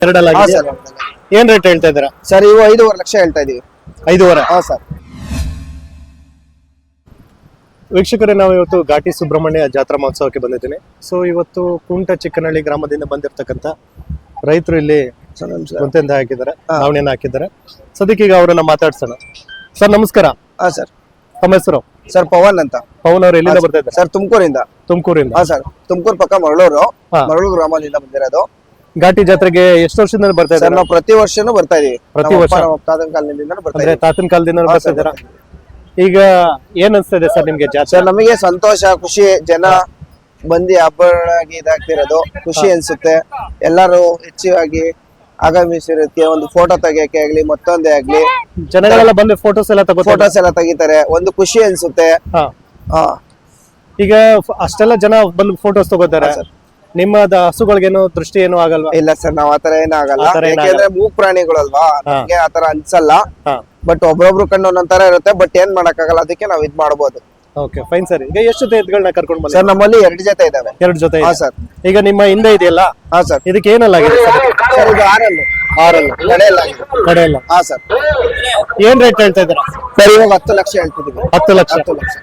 ಎರಡಲ್ಲ ಹಾ ಆಗಿದೆಯಾ? ಸರ್ ಏನ್ ರೇಟ್ ಹೇಳ್ತಾ ಇದ್ದೀರಾ? ಸರ್ ಇವು 5.5 ಲಕ್ಷ ಹೇಳ್ತಾ ಇದೀವಿ. 5.5. ಹಾ ಸರ್. ವೀಕ್ಷಕರೇ, ನಾವು ಇವತ್ತು ಘಾಟಿ ಸುಬ್ರಹ್ಮಣ್ಯ ಜಾತ್ರಾ ಮಹೋತ್ಸವಕ್ಕೆ ಬಂದಿದ್ದೀನಿ. ಸೊ ಇವತ್ತು ಕುಂಟ ಚಿಕ್ಕನಹಳ್ಳಿ ಗ್ರಾಮದಿಂದ ಬಂದಿರತಕ್ಕಂತ ರೈತರು ಇಲ್ಲಿ ಗುಂತೆಂದ ಹಾಕಿದ್ದಾರೆ, ದಾವಣಿಯನ್ನ ಹಾಕಿದ್ದಾರೆ. ಸದ್ಯಕ್ಕೆ ಈಗ ಅವರನ್ನ ಮಾತಾಡ್ಸೋಣ. ಸರ್ ನಮಸ್ಕಾರ. ಹಾ ಸರ್. ತಮ್ಮ ಹೆಸರು? ಸರ್ ಪವನ್ ಅಂತ. ಪವನ್ ಅವರು ಎಲ್ಲಿಂದ ಬರ್ತಾ ಇದ್ದಾರೆ? ಸರ್ ತುಮಕೂರಿಂದ. ತುಮಕೂರಿಂದ. ಹಾ ಸರ್, ತುಮಕೂರು ಪಕ್ಕ ಮರಳೂರು. ಹಾ. ಮರಳೂರು ಗ್ರಾಮದಿಂದ ಬಂದಿರೋದು. ಘಾಟಿ ಜಾತ್ರೆಗೆ ಎಷ್ಟು ವರ್ಷದಿಂದ ಬರ್ತಾ ಸರ್ ಇದ್ದಾರೆ? ನಾವು ಪ್ರತಿ ವರ್ಷನೂ ಬರ್ತಾ ಇದೀವಿ. ಪ್ರತಿ ವರ್ಷ? ನಮ್ಮ ತಾತನ ಕಾಲದಿಂದ ಬರ್ತಾ ಅಂದ್ರೆ ಇದೀವಿ. ತಾತನ ಕಾಲದಿಂದ ಹಾ, ಬರ್ತಾ ಸರ್, ಇದ್ದೀರಾ? ಈಗ ಏನ್ ಅನ್ಸ್ತಾ ಇದೆ ಸರ್ ನಿಮ್ಗೆ ಜಾತ್ರೆ? ಸರ್ ನಮಗೆ ಸಂತೋಷ, ಖುಷಿ, ಜನ ಬಂದು ಹಬ್ಬಗಳಾಗಿ ಇದಾಗ್ತಿರೋದು ಖುಷಿ ಅನ್ಸುತ್ತೆ. ಎಲ್ಲರೂ ಹೆಚ್ಚಾಗಿ ಆಗಮಿಸಿರೋದಕ್ಕೆ ಒಂದು ಫೋಟೋ ತೆಗಿಯಕ್ಕೆ ಆಗ್ಲಿ ಮತ್ತೊಂದೇ ಆಗ್ಲಿ ಜನಗಳೆಲ್ಲ ಬಂದು ಫೋಟೋಸ್ ಎಲ್ಲ ತಗೋತಾರೆ. ಫೋಟೋಸ್ ಎಲ್ಲ ತೆಗಿತಾರೆ. ಒಂದು ಖುಷಿ ಅನ್ಸುತ್ತೆ. ಹಾ. ಹಾ ಈಗ ಅಷ್ಟೆಲ್ಲ ಜನ ಬಂದು ಫೋಟೋಸ್ ತಗೋತಾರೆ. ಹಾ, ಸರ್. ನಿಮ್ಮ ಹಸುಗಳಿಗೇನು ದೃಷ್ಟಿ ಏನು ಆಗಲ್ವಾ? ಇಲ್ಲ ಸರ್, ನಾವ್ ಆತರ ಏನಾಗಲ್ಲ. ಆತರ ಏನಾಗಲ್ಲ. ಯಾಕೆಂದ್ರೆ ಮೂಕ್ ಪ್ರಾಣಿಗಳಲ್ವಾ, ಹಾ. ನಮ್ಗೆ ಆತರ ಅನ್ಸಲ್ಲ. ಹಾ. ಬಟ್ ಒಬ್ರೊಬ್ರು ಕಣ್ಣು ಒಂದೊಂತರ ಇರುತ್ತೆ. ಬಟ್ ಏನ್ ಮಾಡಕ್ಕಾಗಲ್ಲ, ಅದಕ್ಕೆ ನಾವ್ ಇದ್ ಮಾಡ್ಬೋದು. Okay, fine sir. ಈಗ ಎಷ್ಟು ಜೊತೆ ಎತ್ಗಳನ್ನ ಕರ್ಕೊಂಡು ಬಂದ? ಸರ್ ನಮ್ಮಲ್ಲಿ 2 ಜೊತೆ ಇದಾವೆ. 2 ಜೊತೆ ಹಾ ಇದೆ. ಸರ್. ಈಗ ನಿಮ್ಮ ಹಿಂದೆ ಇದೆಯಲ್ಲ, ಹಾ ಸರ್. ಇದಕ್ಕೆ ಏನಲ್ಲ ಆಗಿದೆ ಸರ್? ಸರ್ ಇದು 6 ಆರಲ್ಲ ನಡೆಯಲ್ಲಾಗಿದೆ. ಕಡೆ ಎಲ್ಲ. ಹಾ ಸರ್. ಏನ್ ರೇಟ್ ಹೇಳ್ತಾ ಇದ್ದೀರಾ? ಸರ್ ಇವಾಗ 10 ಲಕ್ಷ ಹೇಳ್ತಿದೀವಿ. 10 ಲಕ್ಷ. 10 ಲಕ್ಷ.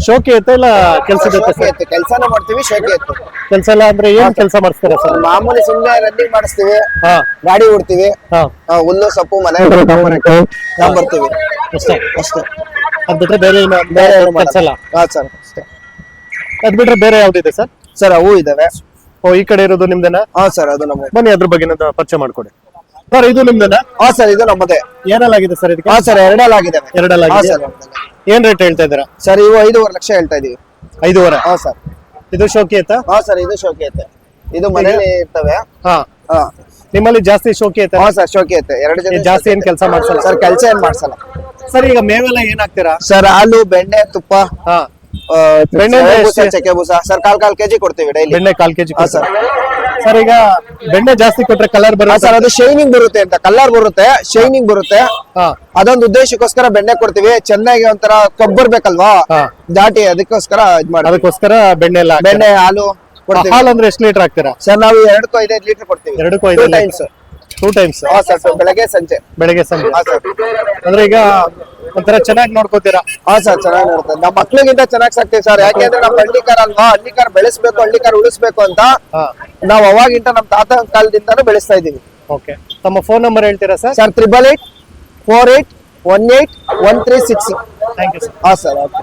ಶೋಕಿ ಎತ್ತ ಇಲ್ಲ ಕೆಲ್ಸದ ಎತ್ತ ಶೋಕಿ ಸರ್? ಎತ್ತು ಕೆಲ್ಸಾನು ಮಾಡ್ತೀವಿ, ಶೋಕಿ ಎತ್ತು. ಕೆಲ್ಸ ಎಲ್ಲ ಅಂದ್ರೆ ಏನ್ ಕೆಲಸ ಮಾಡಿಸ್ತೀರಾ ಸರ್? ಮಾಮೂಲಿ ಸುಮ್ನೆ ರನ್ನಿಂಗ್ ಮಾಡಿಸ್ತೀವಿ, ಹಾ. ಗಾಡಿ ಓಡ್ತೀವಿ, ಹಾ. ಹುಲ್ಲು ಸೊಪ್ಪು ಮನೆ ಬರ್ತೀವಿ ಅಷ್ಟೇ. ಅಷ್ಟೇ. ಅದ್ ಬಿಟ್ರೆ ಬೇರೆ ಬೇರೆ ಏನು ಕೆಲಸ ಇಲ್ಲ? ಹಾ ಸರ್ ಅಷ್ಟೇ. ಅದ್ ಬಿಟ್ರೆ ಬೇರೆ ಯಾವ್ದಿದೆ ಸರ್? ಸರ್ ಅವು ಇದಾವೆ. ಓ, ಈ ಕಡೆ ಇರೋದು ನಿಮ್ದೇನಾ? ಹಾ ಸರ್ ಅದು ನಮ್ಮ. ಬನ್ನಿ ಅದ್ರ ಬಗ್ಗೆ ಪರಿಚಯ ಮಾಡ್ಕೊಡಿ ಸರ್. ಇದು ನಿಮ್ದೇನಾ? ಹಾ ಸರ್ ಇದು ನಮ್ಮದೇ. ಏನಲ್ಲಾಗಿದೆ ಸರ್ ಇದಕ್ಕೆ? ಹಾ ಸರ್ ಎರಡಲ್ಲಾಗಿದ್ದಾವೆ. ಎರಡಲ್ಲ ಹಾ ಆಗಿದೆ. ಸರ್. ಏನ್ ರೇಟ್ ಹೇಳ್ತಾ ಇದ್ದೀರಾ? ಸರ್ ಇವು 5.5 ಲಕ್ಷ ಹೇಳ್ತಾ ಇದೀವಿ. 5.5. ಹಾ ಸರ್. ಇದು ಶೋಕಿ ಐತಾ? ಹಾ ಸರ್ ಇದು ಶೋಕಿ ಐತೆ. ಇದು ಮನೇಲಿ ಇರ್ತವೆ. ಹಾ. ಹಾ. ನಿಮ್ಮಲ್ಲಿ ಜಾಸ್ತಿ ಶೋಕಿ ಐತಾ? ಹಾ ಸರ್ ಶೋಕಿ ಐತೆ. 2 ಜೊತೆ ಜಾಸ್ತಿ ಏನ್ ಕೆಲಸ ಮಾಡ್ಸಲ್ಲ ಸರ್, ಕೆಲ್ಸ ಏನ್ ಮಾಡ್ಸಲ್ಲ ಸರ್. ಈಗ ಮೇವೆಲ್ಲ ಏನ್ ಹಾಕ್ತೀರಾ ಸರ್? ಹಾಲು, ಬೆಣ್ಣೆ, ತುಪ್ಪ, ಹಾ. ಬೆಣ್ಣೆ, ಬೆಣ್ಣೆ ಬೂಸ, ಎಷ್ಟು? ಚಕ್ಕೆ ಬೂಸ ಸರ್ ಕಾಲ್ ಕೆಜಿ ಕೊಡ್ತೀವಿ ಡೈಲಿ. ಬೆಣ್ಣೆ 1/4 kg ಹಾ ಸರ್. ಸರ್ ಈಗ ಬೆಣ್ಣೆ ಜಾಸ್ತಿ ಕೊಟ್ರೆ ಕಲರ್ ಹಾ ಬರುತ್ತೆ ಸರ್, ಅದು ಶೈನಿಂಗ್ ಬರುತ್ತೆ ಅಂತ. ಕಲರ್ ಬರುತ್ತೆ, ಶೈನಿಂಗ್ ಬರುತ್ತೆ. ಹಾ. ಅದೊಂದು ಉದ್ದೇಶಕ್ಕೋಸ್ಕರ ಬೆಣ್ಣೆ ಕೊಡ್ತೀವಿ. ಚೆನ್ನಾಗಿ ಒಂಥರ ಕಬ್ಬರ್ಬೇಕಲ್ವಾ, ಹಾ. ದಾಟಿ, ಅದಕ್ಕೋಸ್ಕರ ಇದ್ ಮಾಡಿ ಅದಕ್ಕೋಸ್ಕರ ಬೆಣ್ಣೆ ಎಲ್ಲ ಹಾಕ್ತೀರಾ? ಬೆಣ್ಣೆ, ಹಾಲು ಕೊಡ್ತೀವಿ. ಹಾಲು ಅಂದ್ರೆ ಎಷ್ಟು ಲೀಟರ್ ಹಾಕ್ತೀರಾ? ಸರ್ ನಾವು 2.5 ಲೀಟರ್ ಕೊಡ್ತೀವಿ. 2.5 2 ಟೈಮ್ಸ್. 2 ಟೈಮ್ಸ್? ಹಾ ಸರ್, ಬೆಳಗ್ಗೆ ಸಂಜೆ. ಬೆಳಗ್ಗೆ ಸಂಜೆ. ಹಾ ಸರ್. ಅಂದ್ರೆ ಈಗ ಒಂಥರ ಚೆನ್ನಾಗಿ ನೋಡ್ಕೋತೀರಾ? ಹಾ ಸರ್ ಚೆನ್ನಾಗಿ ನೋಡ್ತಾರೆ. ನಮ್ಮ ಮಕ್ಳಿಗಿಂತ ಚೆನ್ನಾಗಿ ಸಾಕ್ತೀವಿ ಸರ್. ಯಾಕೆಂದ್ರೆ ನಮ್ಮ ಹಳ್ಳಿಕಾರ ಅಲ್ವಾ, ಹಳ್ಳಿಕಾರ ಬೆಳೆಸ್ಬೇಕು, ಹಳ್ಳಿಕಾರ ಉಳಿಸ್ಬೇಕು ಅಂತ ಹಾ. ನಾವು ಅವಾಗಿಂತ ನಮ್ಮ ತಾತ ಕಾಲದಿಂದಾನು ಬೆಳೆಸ್ತಾ ಇದೀವಿ. ಓಕೆ, ತಮ್ಮ ಫೋನ್ ನಂಬರ್ ಹೇಳ್ತೀರಾ sir? Sir 8884818136. Thank you sir. ಹಾ ಸರ್ ಓಕೆ.